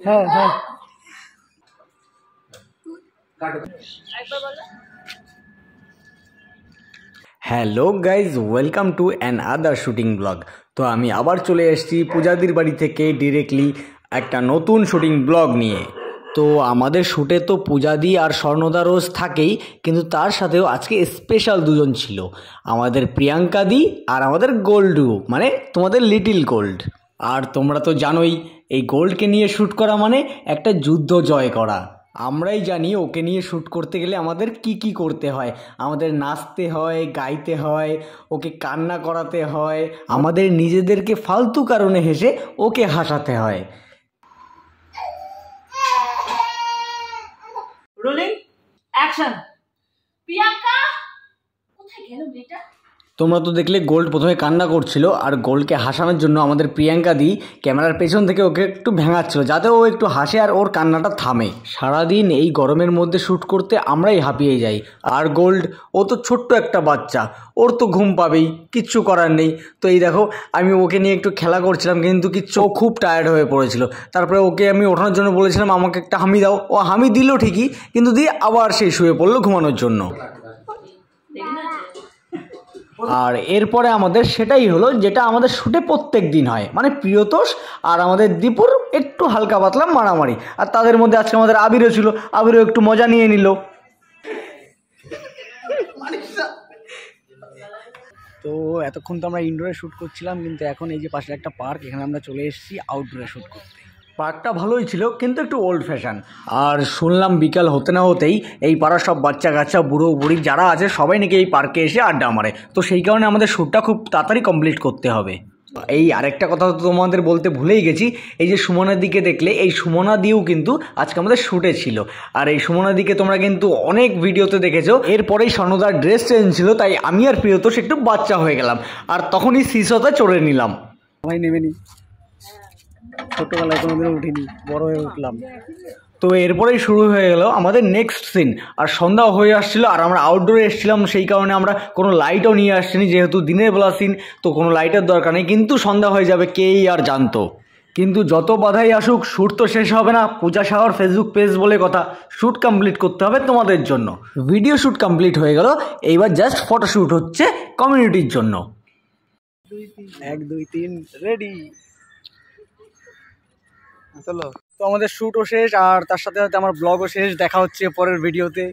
হ্যাঁ হ্যাঁ hello guys, welcome to an other shooting blog. তো আমি আবার চলে এসেছি পূজাদির বাড়ি থেকে ডিরেক্টলি একটা নতুন শুটিং ব্লগ নিয়ে। তো আমাদের শ্যুটে তো পূজাদি আর স্বর্ণদা রোজ থাকেই, কিন্তু তার সাথেও আজকে স্পেশাল দুজন ছিল, আমাদের প্রিয়াঙ্কাদি আর আমাদের গোল্ডু, মানে তোমাদের লিটিল গোল্ড। আর তোমরা তো জানোই এই গোল্ডকে নিয়ে শ্যুট করা মানে একটা যুদ্ধ জয় করা। আমরাই জানি ওকে নিয়ে শ্যুট করতে গেলে আমাদের কি কি করতে হয়। আমাদের নাচতে হয়, গাইতে হয়, ওকে কান্না করাতে হয়, আমাদের নিজেদেরকে ফালতু কারণে হেসে ওকে হাসাতে হয়। Rolling action. প্রিয়াঙ্কা কোথায় গেল মেয়েটা? তোমরা তো দেখলে গোল্ড প্রথমে কান্না করছিল, আর গোল্ডকে হাসানোর জন্য আমাদের প্রিয়াঙ্কা দি ক্যামেরার পেছন থেকে ওকে একটু ভেঙাচ্ছিল যাতে ও একটু হাসে আর ওর কান্নাটা থামে। সারাদিন এই গরমের মধ্যে শ্যুট করতে আমরাই হাঁপিয়ে যাই, আর গোল্ড ও তো ছোট্ট একটা বাচ্চা, ওর তো ঘুম পাবেই, কিচ্ছু করার নেই। তো এই দেখো, আমি ওকে নিয়ে একটু খেলা করছিলাম, কিন্তু কিচ্ছু, ও খুব টায়ার্ড হয়ে পড়েছিল। তারপরে ওকে আমি ওঠানোর জন্য বলেছিলাম আমাকে একটা হামি দাও, ও হামি দিল ঠিকই, কিন্তু দিয়ে আবার সেই শুয়ে পড়লো ঘুমানোর জন্য। আর এরপরে আমাদের সেটাই হলো যেটা আমাদের শ্যুটে প্রত্যেক দিন হয়, মানে প্রিয়তোষ আর আমাদের দীপুর একটু হালকা পাতলা মারামারি, আর তাদের মধ্যে আজকে আমাদের আবিরও ছিল, আবিরও একটু মজা নিয়ে নিল। তো এতক্ষণ তো আমরা ইনডোরে শ্যুট করছিলাম, কিন্তু এখন এই যে পাশে একটা পার্ক, এখানে আমরা চলে এসেছি আউটডোরে শ্যুট করতে। পার্কটা ভালোই ছিল, কিন্তু একটু ওল্ড ফ্যাশন। আর শুনলাম বিকাল হতে না হতেই এই পাড়ার সব বাচ্চা কাচ্চা বুড়ো বুড়ি যারা আছে সবাই নাকি এই পার্কে এসে আড্ডা মারে। তো সেই কারণে আমাদের শ্যুটটা খুব তাড়াতাড়ি কমপ্লিট করতে হবে। এই আরেকটা কথা তো তোমাদের বলতে ভুলেই গেছি, এই যে সুমনার দিকে দেখলে, এই সুমনা দিও কিন্তু আজকে আমাদের শ্যুটে ছিল। আর এই সুমনা দিকে তোমরা কিন্তু অনেক ভিডিওতে দেখেছো। এরপরেই স্বর্ণদার ড্রেস চেঞ্জ ছিল, তাই আমি আর প্রিয়তোষ একটু বাচ্চা হয়ে গেলাম, আর তখনই সিসতে চড়ে নিলাম। আমি নেমেনি, ছোটবেলায় কোনোদিনও উঠিনি, বড় হয়ে উঠলাম। তো এরপরেই শুরু হয়ে গেল আমাদের নেক্সট সিন। আর সন্ধ্যা হয়ে আসছিল, আর আমরা আউটডোরে এসেছিলাম, সেই কারণে আমরা কোনো লাইটও নিয়ে আসছিনি, যেহেতু দিনের বেলা সিন, তো কোনো লাইটের দরকার নেই। কিন্তু সন্ধ্যা হয়ে যাবে কেই আর জানতো। কিন্তু যত বাধাই আসুক, শ্যুট তো শেষ হবে না। পূজা শাহর ফেসবুক পেজ বলে কথা, শ্যুট কমপ্লিট করতে হবে তোমাদের জন্য। ভিডিও শ্যুট কমপ্লিট হয়ে গেল, এইবার জাস্ট ফটোশ্যুট হচ্ছে কমিউনিটির জন্য। 1 2 3 রেডি। চলো, তো আমাদের শ্যুটও শেষ, আর তার সাথে সাথে আমার ব্লগও শেষ। দেখা হচ্ছে পরের ভিডিওতে।